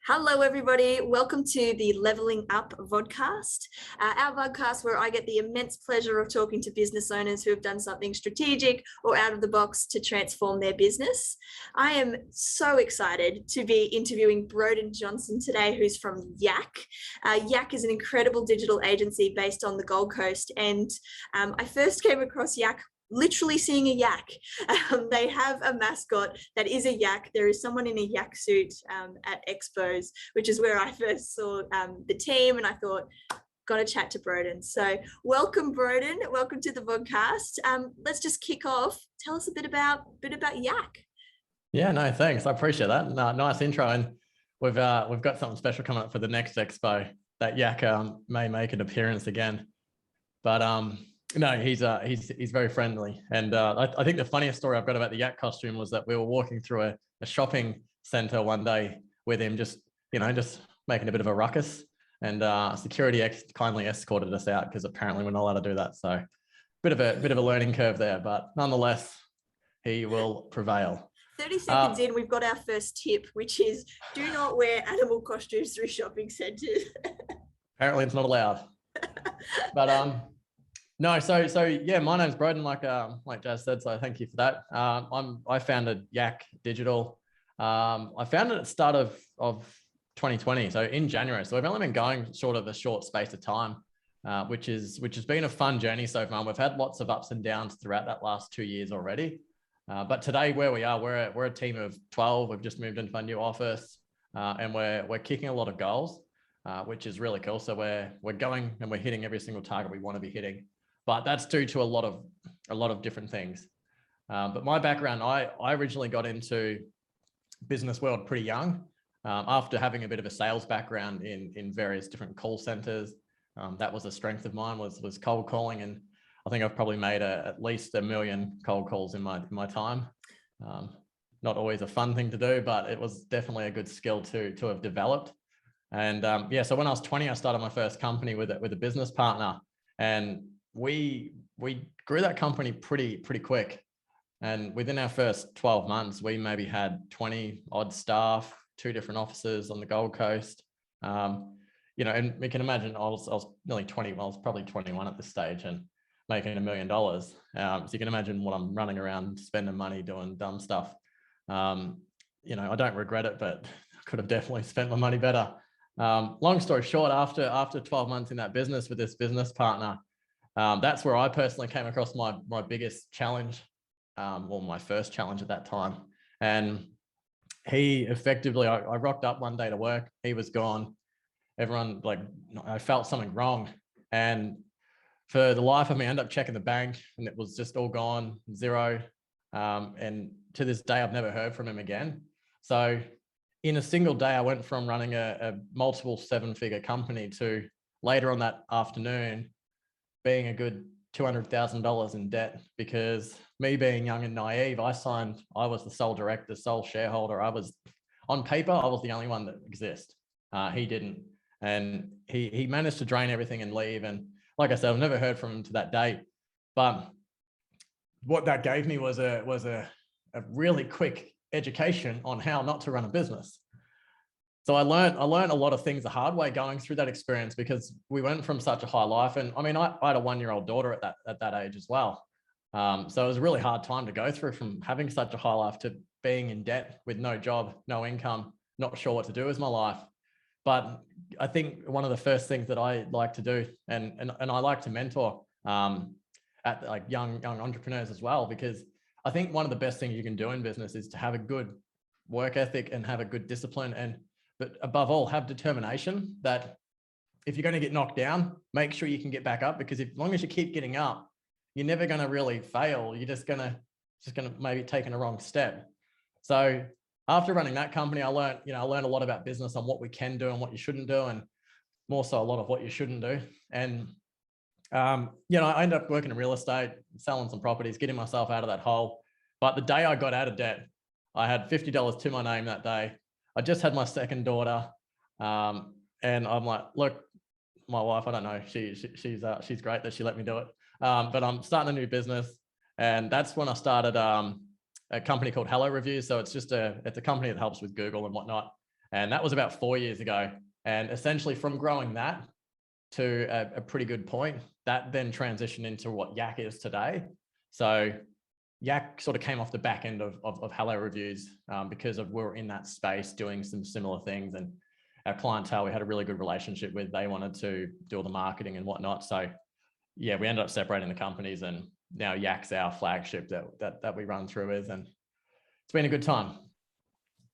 Hello, everybody. Welcome to the LVLing Up Vodast, our vodcast where I get the immense pleasure of talking to business owners who have done something strategic or out of the box to transform their business. I am so excited to be interviewing Broden Johnson today, who's from Yakk. Yakk is an incredible digital agency based on the Gold Coast, and I first came across Yakk literally seeing a yak. They have a mascot that is a yak. There is someone in a yak suit at expos, which is where I first saw the team, and I thought, got to chat to Broden. So welcome, Broden. Welcome to the podcast. Let's just kick off. Tell us a bit about Yakk. Yeah, no, thanks. I appreciate that. Nice intro, and we've got something special coming up for the next expo. That Yakk may make an appearance again, but no, he's very friendly. And I think the funniest story I've got about the Yakk costume was that we were walking through a shopping center one day with him, just making a bit of a ruckus, and security kindly escorted us out because apparently we're not allowed to do that. So bit of a learning curve there, but nonetheless, he will prevail. 30 seconds in, we've got our first tip, which is do not wear animal costumes through shopping centers. Apparently it's not allowed. But no, so yeah, my name's Broden, like Jazz said, so thank you for that. I founded Yakk Digital. I founded at the start of 2020, so in January. So we've only been going sort of a short space of time, which has been a fun journey so far. We've had lots of ups and downs throughout that last 2 years already. But today, where we are, we're a team of 12. We've just moved into a new office, and we're kicking a lot of goals, which is really cool. So we're going and we're hitting every single target we want to be hitting. But that's due to a lot of different things. But my background, I originally got into business world pretty young, after having a bit of a sales background in various different call centers. That was a strength of mine, was cold calling, and I think I've probably made at least 1 million cold calls in my time. Not always a fun thing to do, but it was definitely a good skill to have developed. And yeah, so when I was 20, I started my first company with a business partner, and we grew that company pretty quick. And within our first 12 months, we maybe had 20 odd staff, 2 different offices on the Gold Coast. And we can imagine I was nearly 20, well, I was probably 21 at this stage and making $1 million. So you can imagine what I'm running around, spending money, doing dumb stuff. I don't regret it, but I could have definitely spent my money better. Long story short, after 12 months in that business with this business partner, that's where I personally came across my biggest challenge, or my first challenge at that time. And he effectively, I rocked up one day to work, he was gone. Everyone, I felt something wrong. And for the life of me, I ended up checking the bank and it was just all gone, zero. And to this day, I've never heard from him again. So in a single day, I went from running a multiple 7-figure company to later on that afternoon being a good $200,000 in debt, because me being young and naive, I was the sole director, sole shareholder. On paper, I was the only one that exists. He didn't. And he managed to drain everything and leave. And like I said, I've never heard from him to that date. But what that gave me was a really quick education on how not to run a business. So I learned a lot of things the hard way going through that experience, because we went from such a high life. And I mean, I had a 1-year-old daughter at that age as well. So it was a really hard time to go through, from having such a high life to being in debt with no job, no income, not sure what to do with my life. But I think one of the first things that I like to do, and I like to mentor at young entrepreneurs as well, because I think one of the best things you can do in business is to have a good work ethic and have a good discipline, but above all, have determination that if you're going to get knocked down, make sure you can get back up, because as long as you keep getting up, you're never going to really fail. You're just going to maybe taking a wrong step. So after running that company, I learned a lot about business, on what we can do and what you shouldn't do, and more so a lot of what you shouldn't do. And I ended up working in real estate, selling some properties, getting myself out of that hole. But the day I got out of debt, I had $50 to my name that day. I just had my second daughter, and I'm like, look, my wife, I don't know, she's great that she let me do it, but I'm starting a new business, and that's when I started a company called Hello Reviews. So it's a company that helps with Google and whatnot. And that was about 4 years ago. And essentially from growing that to a pretty good point, that then transitioned into what Yakk is today. So Yakk sort of came off the back end of Hello Reviews because we were in that space doing some similar things, and our clientele we had a really good relationship with. They wanted to do all the marketing and whatnot. So yeah, we ended up separating the companies, and now Yakk's our flagship that we run through with, and it's been a good time.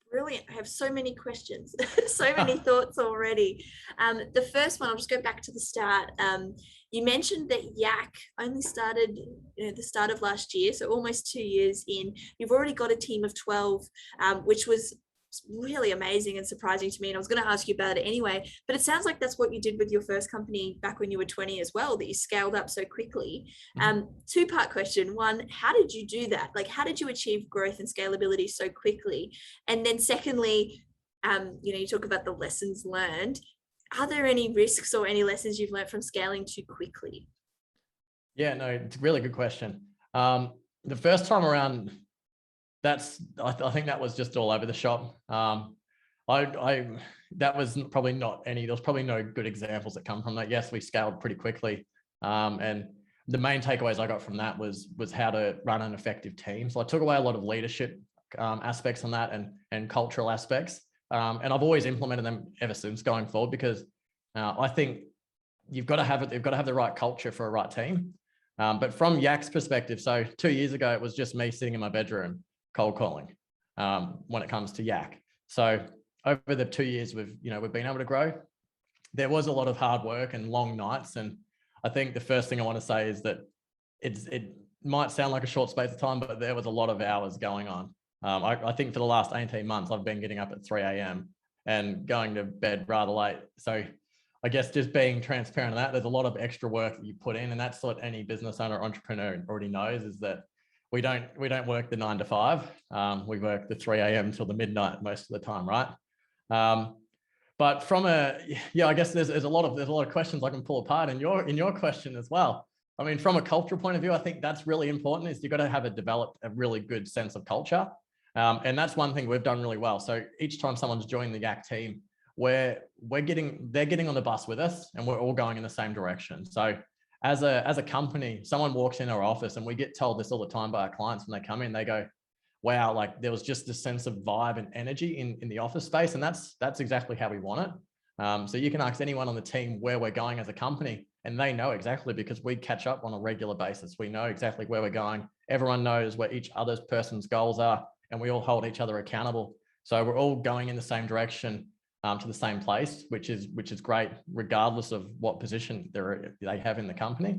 Brilliant. I have so many questions, so many thoughts already. The first one, I'll just go back to the start. You mentioned that Yakk only started the start of last year, so almost 2 years in. You've already got a team of 12, which was really amazing and surprising to me. And I was going to ask you about it anyway, but it sounds like that's what you did with your first company back when you were 20 as well, that you scaled up so quickly. Two-part question. One, how did you do that? Like, how did you achieve growth and scalability so quickly? And then secondly, you talk about the lessons learned. Are there any risks or any lessons you've learned from scaling too quickly? Yeah, no, it's a really good question. The first time around, I think that was just all over the shop. That was probably not any, there was probably no good examples that come from that. Yes, we scaled pretty quickly. And the main takeaways I got from that was how to run an effective team. So I took away a lot of leadership aspects on that and cultural aspects. And I've always implemented them ever since going forward, because I think you've got to have the right culture for a right team. But from Yakk's perspective, so 2 years ago, it was just me sitting in my bedroom cold calling when it comes to Yakk. So over the 2 years we've been able to grow. There was a lot of hard work and long nights. And I think the first thing I want to say is that it might sound like a short space of time, but there was a lot of hours going on. I think for the last 18 months, I've been getting up at 3 a.m. and going to bed rather late. So I guess just being transparent on that, there's a lot of extra work that you put in, and that's what any business owner or entrepreneur already knows, is that we don't work the 9 to 5. We work the 3 a.m. till the midnight most of the time, right? But from I guess there's a lot of questions I can pull apart in your question as well. I mean, from a cultural point of view, I think that's really important, is you've got to developed a really good sense of culture. And that's one thing we've done really well. So each time someone's joined the Yakk team, they're getting on the bus with us, and we're all going in the same direction. So as a company, someone walks in our office, and we get told this all the time by our clients when they come in, they go, wow, like there was just this sense of vibe and energy in the office space. And that's exactly how we want it. So you can ask anyone on the team where we're going as a company, and they know exactly, because we catch up on a regular basis. We know exactly where we're going. Everyone knows where each other's person's goals are, and we all hold each other accountable. So we're all going in the same direction, to the same place, which is great, regardless of what position they have in the company.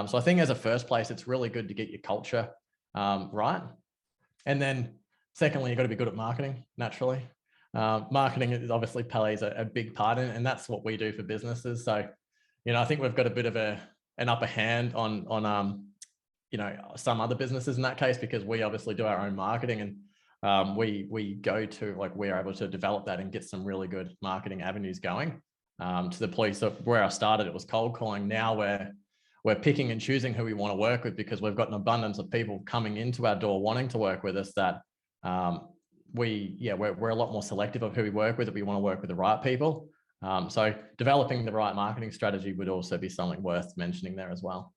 So I think as a first place, it's really good to get your culture right. And then secondly, you've got to be good at marketing, naturally. Marketing obviously plays a big part in it, and that's what we do for businesses. So, I think we've got a bit of an upper hand on some other businesses in that case, because we obviously do our own marketing, and we're able to develop that and get some really good marketing avenues going, to the place of where I started. It was cold calling. Now we're picking and choosing who we want to work with, because we've got an abundance of people coming into our door wanting to work with us, that we're a lot more selective of who we work with, if we want to work with the right people. So developing the right marketing strategy would also be something worth mentioning there as well.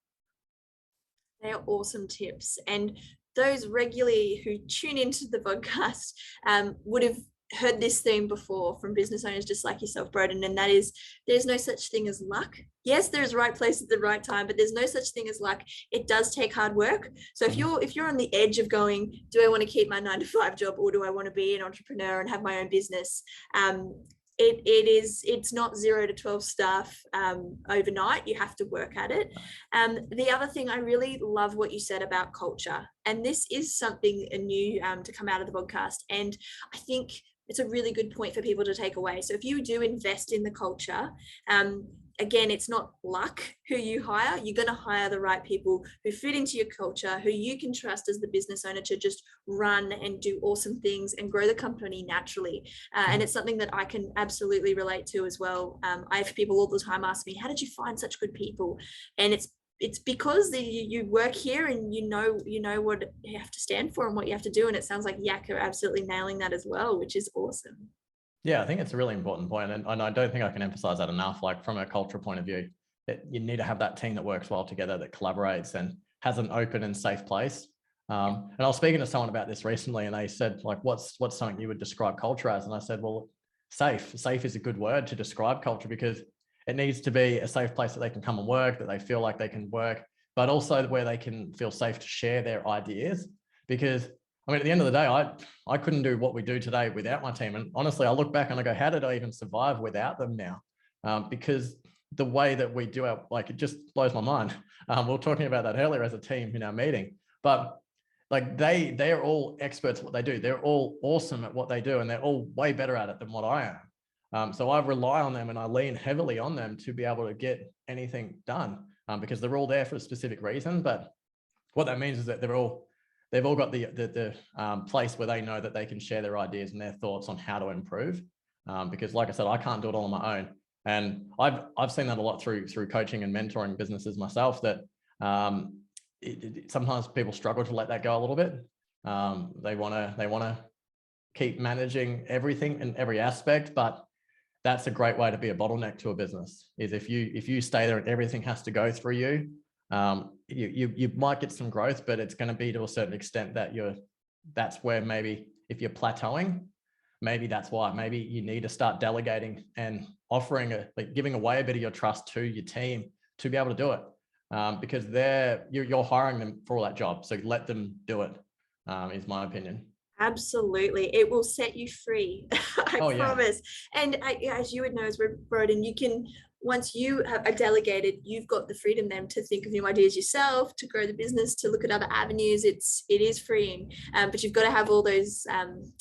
They are awesome tips. And those regularly who tune into the podcast would have heard this theme before from business owners just like yourself, Broden, and that is, there's no such thing as luck. Yes, there's right place at the right time, but there's no such thing as luck. It does take hard work. So if you're on the edge of going, do I want to keep my 9 to 5 job, or do I want to be an entrepreneur and have my own business? It's not 0 to 12 staff overnight. You have to work at it. The other thing, I really love what you said about culture, and this is something new to come out of the podcast, and I think it's a really good point for people to take away. So if you do invest in the culture, again, it's not luck who you hire. You're going to hire the right people who fit into your culture, who you can trust as the business owner to just run and do awesome things and grow the company naturally. And it's something that I can absolutely relate to as well. I have people all the time ask me, how did you find such good people? And it's because you work here and you know what you have to stand for and what you have to do. And it sounds like Yakk are absolutely nailing that as well, which is awesome. Yeah, I think it's a really important point, and I don't think I can emphasize that enough. Like from a cultural point of view, that you need to have that team that works well together, that collaborates and has an open and safe place. And I was speaking to someone about this recently, and they said, like, what's something you would describe culture as? And I said, well, safe. Safe is a good word to describe culture, because it needs to be a safe place that they can come and work, that they feel like they can work, but also where they can feel safe to share their ideas. Because I mean, at the end of the day, I couldn't do what we do today without my team. And honestly, I look back and I go, how did I even survive without them now? Because the way that we do like, it just blows my mind. We were talking about that earlier as a team in our meeting, but like they're all experts at what they do. They're all awesome at what they do, and they're all way better at it than what I am. So I rely on them and I lean heavily on them to be able to get anything done, because they're all there for a specific reason. But what that means is that they've all got the place where they know that they can share their ideas and their thoughts on how to improve. Because like I said, I can't do it all on my own. And I've seen that a lot through coaching and mentoring businesses myself, that sometimes people struggle to let that go a little bit. They want to keep managing everything in every aspect, but that's a great way to be a bottleneck to a business, is if you stay there and everything has to go through you. You might get some growth, but it's going to be to a certain extent that that's where maybe if you're plateauing, maybe that's why. Maybe you need to start delegating and offering giving away a bit of your trust to your team to be able to do it, because you're hiring them for that job. So let them do it, is my opinion. Absolutely. It will set you free. I promise. Yeah. And as you would know, as Broden, you can, once you are delegated, you've got the freedom then to think of new ideas yourself, to grow the business, to look at other avenues. It is freeing, but you've got to have all those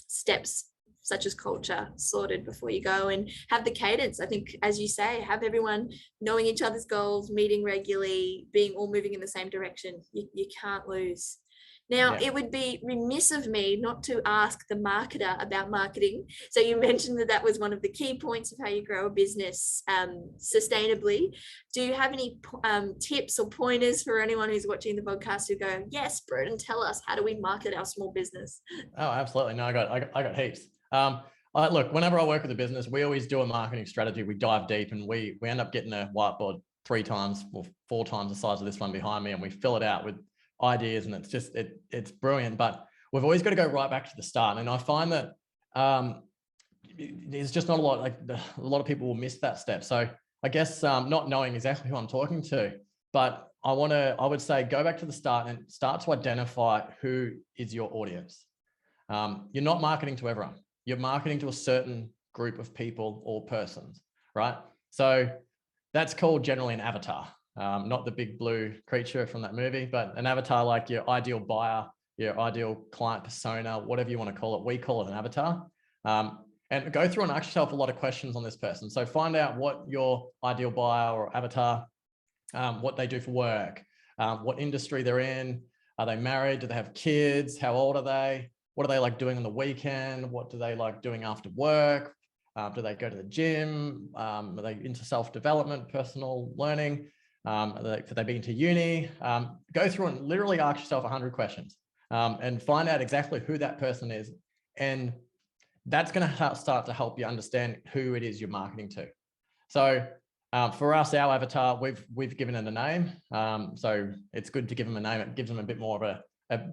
steps, such as culture, sorted before you go, and have the cadence. I think, as you say, have everyone knowing each other's goals, meeting regularly, being all moving in the same direction. You can't lose. Now, It would be remiss of me not to ask the marketer about marketing. So you mentioned that was one of the key points of how you grow a business sustainably. Do you have any tips or pointers for anyone who's watching the podcast who go, yes, Broden, tell us, how do we market our small business? Oh, absolutely. No, I got heaps. Look, whenever I work with a business, we always do a marketing strategy. We dive deep, and we end up getting a whiteboard 3 times or 4 times the size of this one behind me, and we fill it out with ideas, and it's brilliant. But we've always got to go right back to the start. And I find that there's just not a lot of people will miss that step. So I guess not knowing exactly who I'm talking to, but I would say go back to the start and start to identify who is your audience. You're not marketing to everyone. You're marketing to a certain group of people or persons, right? So that's called generally an avatar. Not the big blue creature from that movie, but an avatar, like your ideal buyer, your ideal client persona, whatever you want to call it. We call it an avatar. And go through and ask yourself a lot of questions on this person. So find out what your ideal buyer or avatar, what they do for work, what industry they're in. Are they married? Do they have kids? How old are they? What are they like doing on the weekend? What do they like doing after work? Do they go to the gym? Are they into self-development, personal learning? Could they be into uni? Go through and literally ask yourself 100 questions and find out exactly who that person is. And that's going to start to help you understand who it is you're marketing to. So for us, our avatar, we've given it a name. So it's good to give them a name. It gives them a bit more of a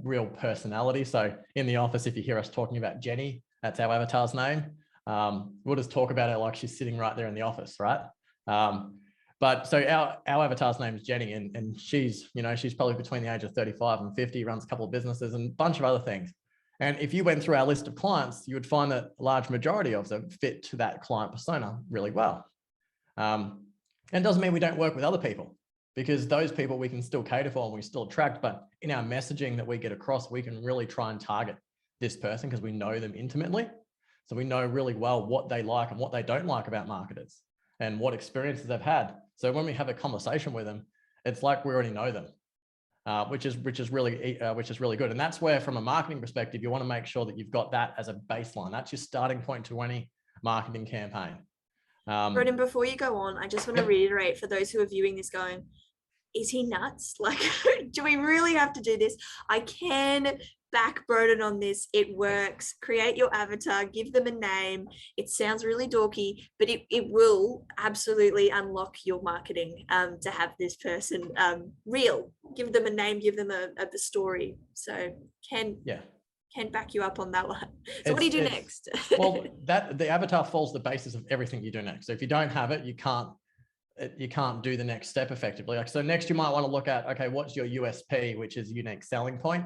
real personality. So in the office, if you hear us talking about Jenny, that's our avatar's name. We'll just talk about it like she's sitting right there in the office, right? But so our avatar's name is Jenny, and she's probably between the age of 35 and 50, runs a couple of businesses and a bunch of other things. And if you went through our list of clients, you would find that a large majority of them fit to that client persona really well. And it doesn't mean we don't work with other people, because those people we can still cater for and we still attract, but in our messaging that we get across, we can really try and target this person because we know them intimately. So we know really well what they like and what they don't like about marketers and what experiences they've had. So when we have a conversation with them, it's like we already know them, which is really good. And that's where, from a marketing perspective, you want to make sure that you've got that as a baseline. That's your starting point to any marketing campaign. Broden, before you go on, I just want to reiterate for those who are viewing this going, is he nuts? Like, do we really have to do this? I can back Broden on this. It works. Create your avatar, give them a name. It sounds really dorky, but it will absolutely unlock your marketing to have this person real. Give them a name, give them a story. So can back you up on that one. So what do you do next? Well, that the avatar falls the basis of everything you do next. So if you don't have it, you can't do the next step effectively. Like, so next you might want to look at, okay, what's your USP, which is unique selling point.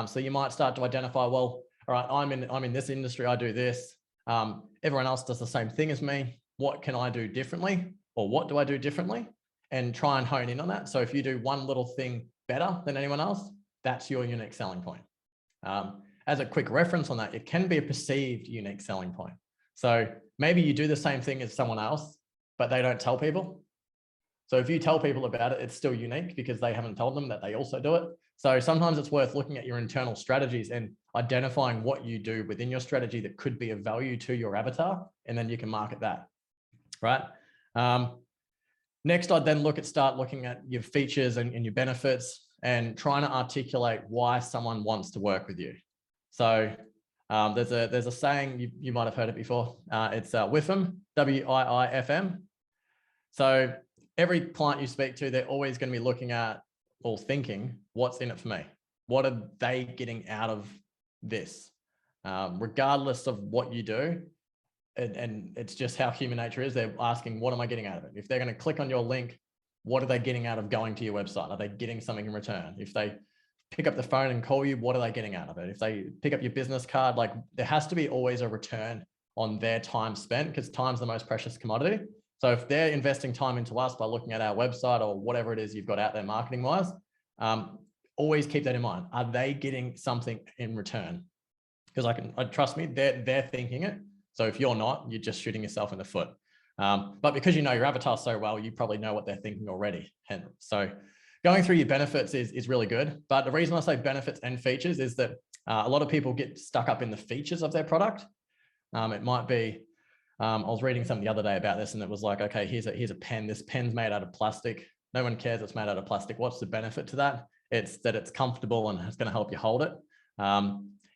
So you might start to identify, well, all right, I'm in this industry, I do this. Everyone else does the same thing as me. What can I do differently? Or what do I do differently? And try and hone in on that. So if you do one little thing better than anyone else, that's your unique selling point. As a quick reference on that, it can be a perceived unique selling point. So maybe you do the same thing as someone else, but they don't tell people. So if you tell people about it, it's still unique because they haven't told them that they also do it. So sometimes it's worth looking at your internal strategies and identifying what you do within your strategy that could be of value to your avatar, and then you can market that, right? Next, I'd then start looking at your features and your benefits and trying to articulate why someone wants to work with you. So there's a saying, you might have heard it before. It's WIFM, W-I-I-F-M. So every client you speak to, they're always going to be looking at or thinking, what's in it for me? What are they getting out of this? Regardless of what you do, and it's just how human nature is, they're asking, what am I getting out of it? If they're going to click on your link, what are they getting out of going to your website? Are they getting something in return? If they pick up the phone and call you, what are they getting out of it? If they pick up your business card, like there has to be always a return on their time spent, because time's the most precious commodity. So if they're investing time into us by looking at our website or whatever it is you've got out there marketing wise, always keep that in mind. Are they getting something in return? Because trust me, they're thinking it. So if you're not, you're just shooting yourself in the foot. But because you know your avatar so well, you probably know what they're thinking already. And so going through your benefits is really good. But the reason I say benefits and features is that a lot of people get stuck up in the features of their product. It might be, I was reading something the other day about this, and it was like, okay, here's a pen. This pen's made out of plastic. No one cares it's made out of plastic. What's the benefit to that? It's that it's comfortable and it's going to help you hold it.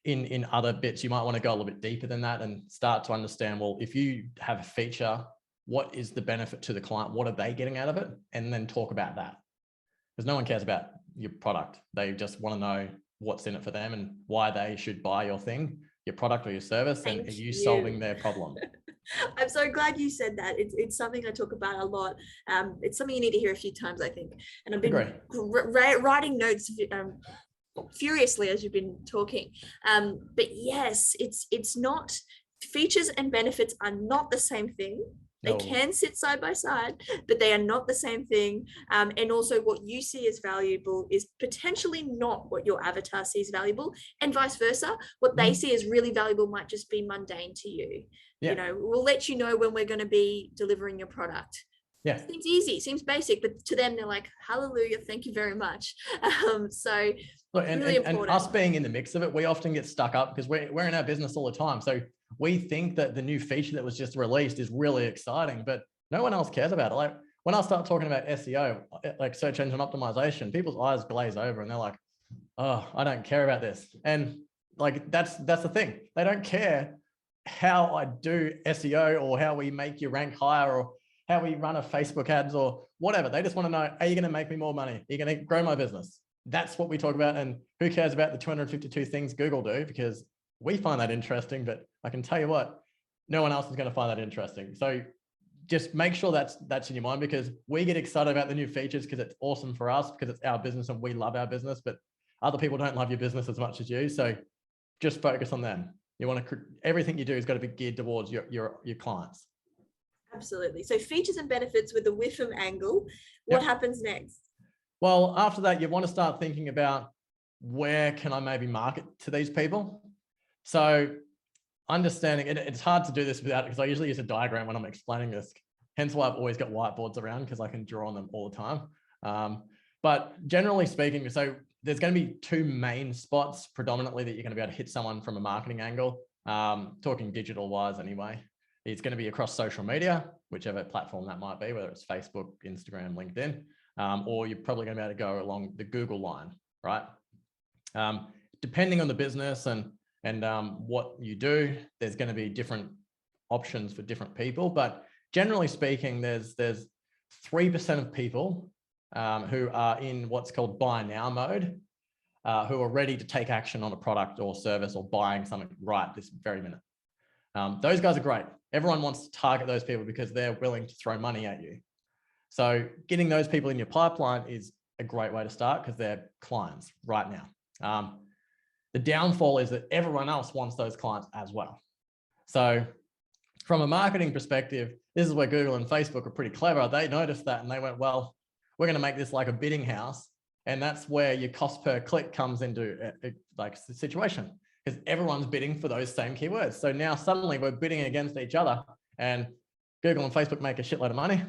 In other bits, you might want to go a little bit deeper than that and start to understand, well, if you have a feature, what is the benefit to the client? What are they getting out of it? And then talk about that. Because no one cares about your product. They just want to know what's in it for them and why they should buy your thing, your product or your service, and are you solving their problem? I'm so glad you said that. It's something I talk about a lot. It's something you need to hear a few times, I think. And I've been writing notes furiously as you've been talking. But yes, it's not, features and benefits are not the same thing. They can sit side by side, but they are not the same thing. And also what you see as valuable is potentially not what your avatar sees valuable, and vice versa. What they see as really valuable might just be mundane to you. Yeah. You know, we'll let you know when we're going to be delivering your product. Yeah. It seems easy, seems basic, but to them, they're like, hallelujah, thank you very much. So look, and us being in the mix of it, we often get stuck up because we're in our business all the time. So we think that the new feature that was just released is really exciting, but no one else cares about it. Like when I start talking about SEO, like search engine optimization, people's eyes glaze over and they're like, oh, I don't care about this. And like, that's the thing. They don't care how I do SEO or how we make you rank higher or how we run a Facebook ads or whatever. They just want to know, are you going to make me more money? Are you going to grow my business? That's what we talk about. And who cares about the 252 things Google do? Because we find that interesting, but I can tell you what, no one else is going to find that interesting. So just make sure that's in your mind, because we get excited about the new features because it's awesome for us, because it's our business and we love our business, but other people don't love your business as much as you. So just focus on them. You want to, everything you do has got to be geared towards your clients. Absolutely. So features and benefits with the WIFM angle, what happens next? Well, after that, you want to start thinking about where can I maybe market to these people? So understanding, it's hard to do this without, because I usually use a diagram when I'm explaining this. Hence why I've always got whiteboards around, because I can draw on them all the time. But generally speaking, so there's going to be two main spots predominantly that you're going to be able to hit someone from a marketing angle, talking digital wise anyway. It's going to be across social media, whichever platform that might be, whether it's Facebook, Instagram, LinkedIn. or you're probably going to be able to go along the Google line, right? Depending on the business and what you do, there's going to be different options for different people. But generally speaking, there's 3% of people who are in what's called buy now mode, who are ready to take action on a product or service or buying something right this very minute. Those guys are great. Everyone wants to target those people because they're willing to throw money at you. So getting those people in your pipeline is a great way to start because they're clients right now. The downfall is that everyone else wants those clients as well. So from a marketing perspective, this is where Google and Facebook are pretty clever. They noticed that and they went, well, we're going to make this like a bidding house. And that's where your cost per click comes into like the situation, because everyone's bidding for those same keywords. So now suddenly we're bidding against each other, and Google and Facebook make a shitload of money.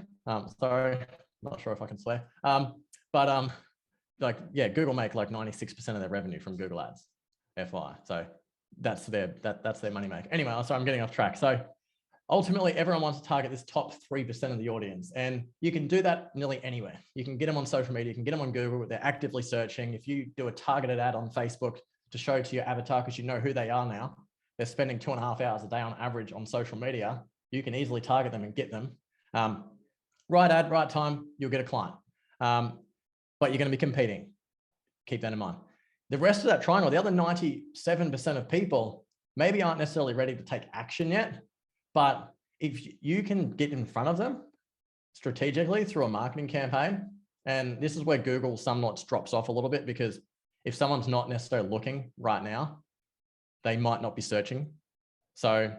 Sorry, not sure if I can swear. Like, yeah, Google make like 96% of their revenue from Google ads, FYI. So that's their money make. Anyway, sorry, I'm getting off track. So ultimately, everyone wants to target this top 3% of the audience, and you can do that nearly anywhere. You can get them on social media, you can get them on Google, they're actively searching. If you do a targeted ad on Facebook to show to your avatar, because you know who they are now, they're spending 2.5 hours a day on average on social media, you can easily target them and get them. Right ad, right time, you'll get a client. But you're going to be competing. Keep that in mind. The rest of that triangle, the other 97% of people maybe aren't necessarily ready to take action yet, but if you can get in front of them strategically through a marketing campaign, and this is where Google somewhat drops off a little bit, because if someone's not necessarily looking right now, they might not be searching. So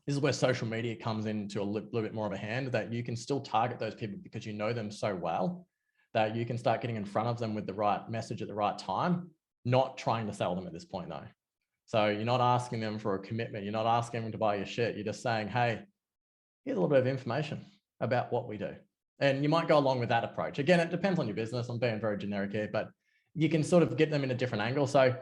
this is where social media comes into a little bit more of a hand, that you can still target those people because you know them so well that you can start getting in front of them with the right message at the right time, not trying to sell them at this point though. So you're not asking them for a commitment. You're not asking them to buy your shit. You're just saying, hey, here's a little bit of information about what we do. And you might go along with that approach. Again, it depends on your business. I'm being very generic here, but you can sort of get them in a different angle. So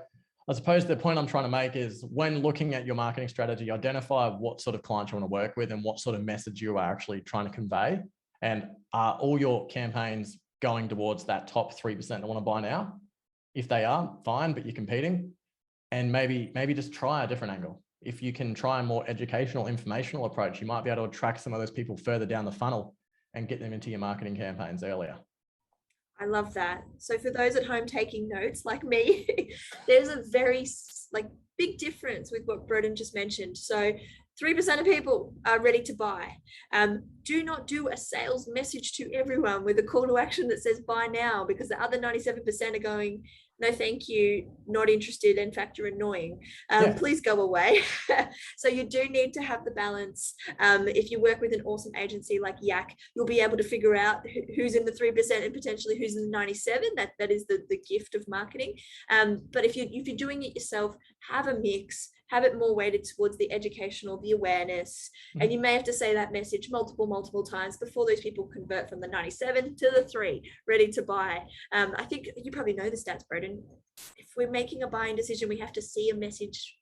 I suppose the point I'm trying to make is, when looking at your marketing strategy, identify what sort of clients you want to work with and what sort of message you are actually trying to convey. And are all your campaigns going towards that top 3% that want to buy now? If they are, fine, but you're competing. And maybe just try a different angle. If you can try a more educational, informational approach, you might be able to attract some of those people further down the funnel and get them into your marketing campaigns earlier. I love that. So for those at home taking notes like me, there's a very big difference with what Broden just mentioned. So 3% of people are ready to buy. Do not do a sales message to everyone with a call to action that says buy now, because the other 97% are going, no, thank you, not interested. In fact, you're annoying. Please go away. So you do need to have the balance. If you work with an awesome agency like Yakk, you'll be able to figure out who's in the 3% and potentially who's in the 97%. That is the gift of marketing. But if you're doing it yourself, have a mix. Have it more weighted towards the educational, the awareness. And you may have to say that message multiple times before those people convert from the 97 to the 3, ready to buy. I think you probably know the stats, Broden. If we're making a buying decision, we have to see a message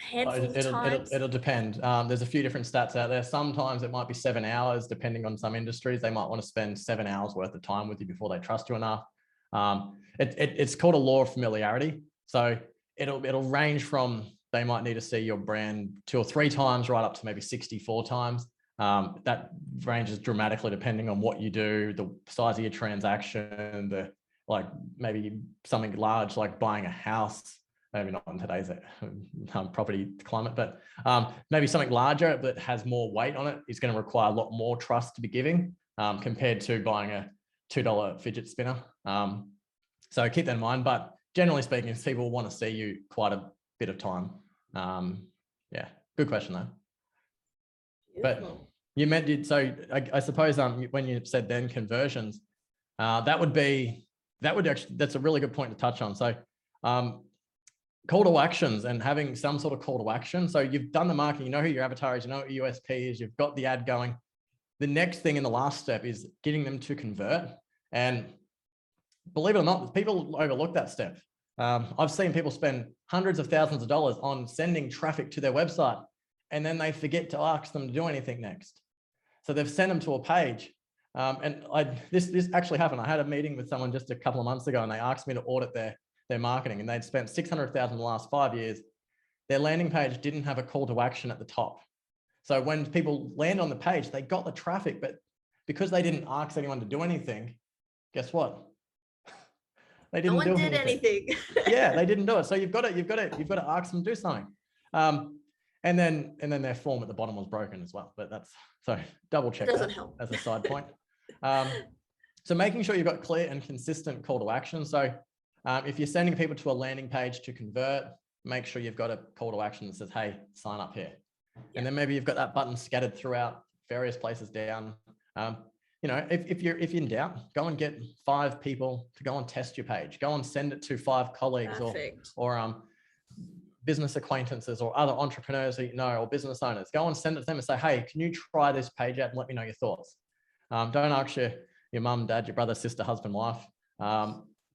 a handful of times. It'll depend. There's a few different stats out there. Sometimes it might be 7 hours, depending on some industries. They might want to spend 7 hours worth of time with you before they trust you enough. It's called a law of familiarity. So it'll range from, they might need to see your brand 2 or 3 times, right up to maybe 64 times. That ranges dramatically depending on what you do, the size of your transaction, like maybe something large like buying a house, maybe not in today's property climate, but maybe something larger that has more weight on it is going to require a lot more trust to be giving compared to buying a $2 fidget spinner. So keep that in mind. But generally speaking, people want to see you quite a bit of time. Yeah, good question though. But you meant, so I suppose when you said then conversions, that's a really good point to touch on. So call to actions and having some sort of call to action. So you've done the marketing, you know who your avatar is, you know what your USP is, you've got the ad going. The next thing in the last step is getting them to convert. And believe it or not, people overlook that step. I've seen people spend hundreds of thousands of dollars on sending traffic to their website, and then they forget to ask them to do anything next. So they've sent them to a page, This actually happened. I had a meeting with someone just a couple of months ago, and they asked me to audit their marketing, and they'd spent $600,000 in the last 5 years. Their landing page didn't have a call to action at the top. So when people land on the page, they got the traffic, but because they didn't ask anyone to do anything, guess what? They didn't do anything. Yeah, they didn't do it. So you've got to ask them to do something. And then their form at the bottom was broken as well. But that's, so double check that help. As a side point. So making sure you've got clear and consistent call to action. So if you're sending people to a landing page to convert, make sure you've got a call to action that says, hey, sign up here. And then maybe you've got that button scattered throughout various places down. You know, if you're in doubt, go and get 5 people to go and test your page. Go and send it to 5 colleagues or business acquaintances or other entrepreneurs that you know, or business owners. Go and send it to them and say, hey, can you try this page out and let me know your thoughts? Don't ask your mum, dad, your brother, sister, husband, wife.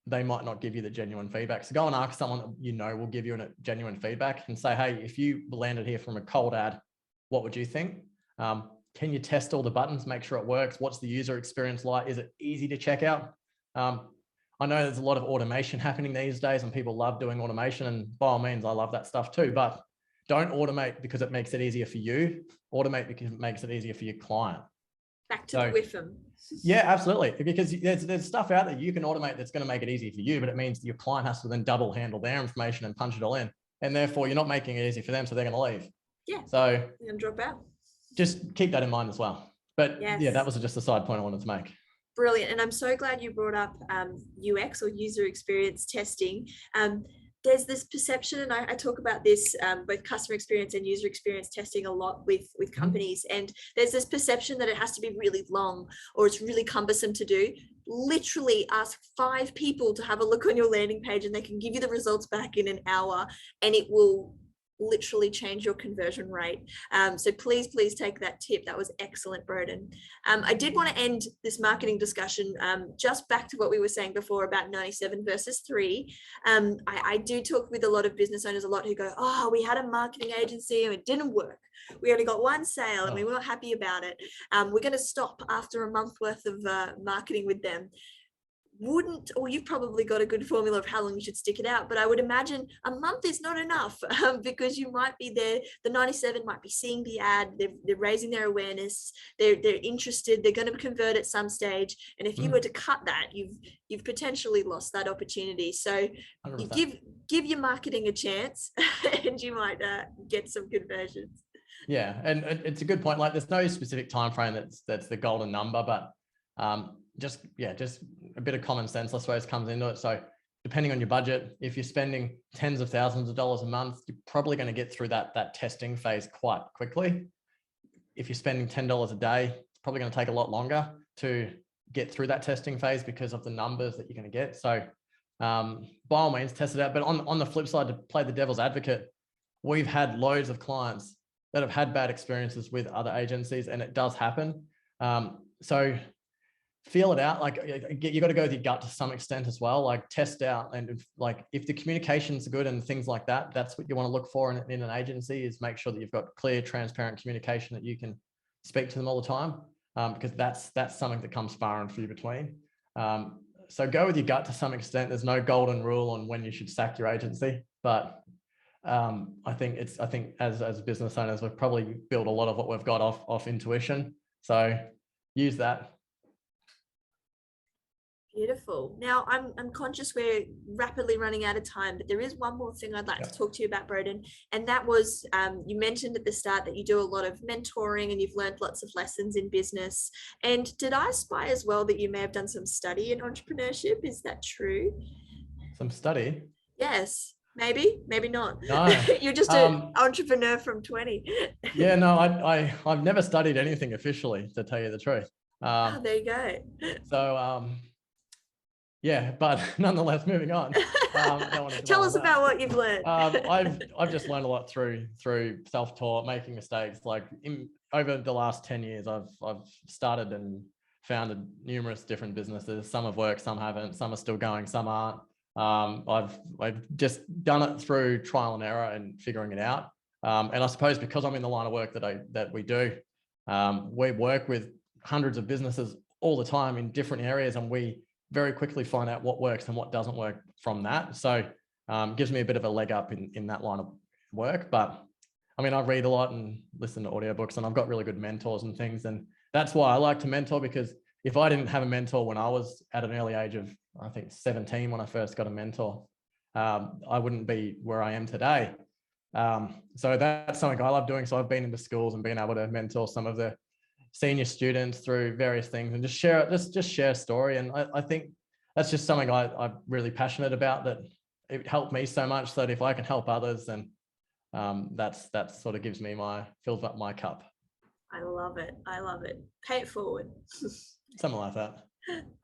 They might not give you the genuine feedback. So go and ask someone that you know will give you a genuine feedback and say, hey, if you landed here from a cold ad, what would you think? Can you test all the buttons, make sure it works? What's the user experience like? Is it easy to check out? I know there's a lot of automation happening these days and people love doing automation, and by all means, I love that stuff too, but don't automate because it makes it easier for you. Automate because it makes it easier for your client. Back to the WIFM. Yeah, absolutely. Because there's stuff out there you can automate that's going to make it easy for you, but it means your client has to then double handle their information and punch it all in. And therefore you're not making it easy for them, so they're going to leave. Yeah. So they're going to drop out. Just keep that in mind as well. But yeah, that was just a side point I wanted to make. Brilliant. And I'm so glad you brought up UX or user experience testing. There's this perception, and I talk about this, both customer experience and user experience testing a lot with companies. And there's this perception that it has to be really long or it's really cumbersome to do. Literally ask 5 people to have a look on your landing page and they can give you the results back in an hour, and it will literally change your conversion rate. So please take that tip. That was excellent, Broden. I did want to end this marketing discussion just back to what we were saying before about 97 versus 3. I do talk with a lot of business owners a lot who go, oh, we had a marketing agency and it didn't work. We only got 1 sale and we weren't happy about it. We're going to stop after a month worth of marketing with them. You've probably got a good formula of how long you should stick it out, but I would imagine a month is not enough because you might be there. The 97 might be seeing the ad, they're raising their awareness, they're interested, they're going to convert at some stage. And if you were to cut that, you've potentially lost that opportunity. So you give your marketing a chance and you might get some conversions. Yeah, and it's a good point. Like there's no specific time frame that's the golden number, but just a bit of common sense, I suppose, comes into it. So depending on your budget, if you're spending tens of thousands of dollars a month, you're probably going to get through that testing phase quite quickly. If you're spending $10 a day, it's probably going to take a lot longer to get through that testing phase because of the numbers that you're going to get. So by all means, test it out. But on the flip side, to play the devil's advocate, we've had loads of clients that have had bad experiences with other agencies, and it does happen. So feel it out. Like you got to go with your gut to some extent as well. Like test out, and like if the communication's good and things like that, that's what you want to look for in an agency, is make sure that you've got clear, transparent communication, that you can speak to them all the time, because that's something that comes far and few between. So go with your gut to some extent. There's no golden rule on when you should sack your agency, but I think as business owners, we've probably built a lot of what we've got off intuition. So use that. Beautiful. Now, I'm conscious we're rapidly running out of time, but there is one more thing I'd like to talk to you about, Broden, and that was you mentioned at the start that you do a lot of mentoring and you've learned lots of lessons in business. And did I spy as well that you may have done some study in entrepreneurship? Is that true? Some study? Yes. Maybe not. No. You're just an entrepreneur from 20. Yeah, no, I've never studied anything officially, to tell you the truth. There you go. So, yeah, but nonetheless, moving on. Tell us about what you've learned. I've just learned a lot through self-taught, making mistakes. Like over the last 10 years, I've started and founded numerous different businesses. Some have worked, some haven't, some are still going, some aren't. I've just done it through trial and error and figuring it out. And I suppose because I'm in the line of work that we do, we work with hundreds of businesses all the time in different areas, and we very quickly find out what works and what doesn't work from that. So gives me a bit of a leg up in that line of work. But I mean, I read a lot and listen to audiobooks, and I've got really good mentors and things. And that's why I like to mentor, because if I didn't have a mentor when I was at an early age of, I think 17, when I first got a mentor, I wouldn't be where I am today. So that's something I love doing. So I've been into schools and been able to mentor some of the senior students through various things and just share a story. And I think that's just something I'm really passionate about, that it helped me so much, so that if I can help others, then that sort of fills up my cup. I love it. I love it. Pay it forward. Something like that.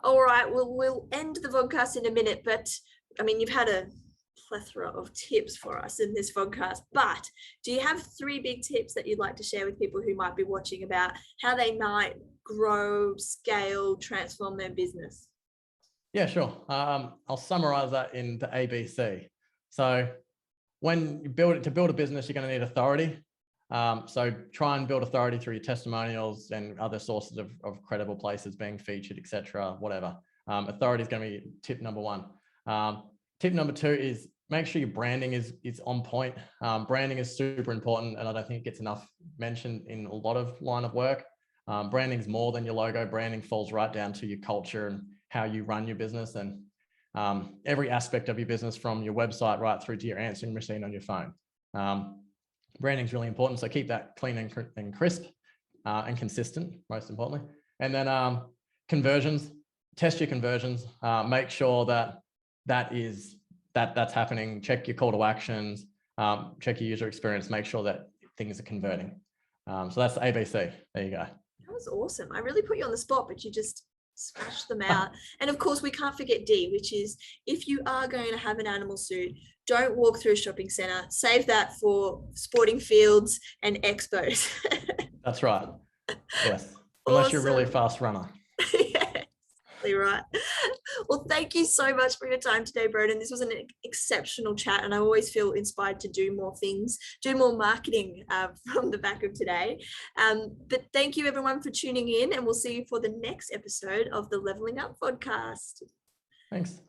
All right. We'll end the vodcast in a minute, but I mean, you've had a plethora of tips for us in this vodcast, but do you have 3 big tips that you'd like to share with people who might be watching about how they might grow, scale, transform their business? Yeah, sure. I'll summarize that in the ABC. So when you build a business, you're going to need authority. So try and build authority through your testimonials and other sources of credible places being featured, etc. Whatever. Authority is going to be tip number 1. Tip number 2 is make sure your branding is on point. Branding is super important, and I don't think it gets enough mentioned in a lot of line of work. Branding is more than your logo. Branding falls right down to your culture and how you run your business, and every aspect of your business, from your website right through to your answering machine on your phone. Branding is really important, so keep that clean and crisp and consistent, most importantly. And then conversions, test your conversions, make sure that's happening. Check your call to actions, check your user experience, make sure that things are converting. So that's the ABC. There you go. That was awesome. I really put you on the spot, but you just smashed them out. And of course, we can't forget D, which is, if you are going to have an animal suit, don't walk through a shopping centre. Save that for sporting fields and expos. That's right. Yes. Unless you're a really fast runner. Right. Well, thank you so much for your time today, Broden. This was an exceptional chat, and I always feel inspired to do more things, do more marketing from the back of today. But thank you everyone for tuning in, and we'll see you for the next episode of the LVLing Up Vodast. Thanks.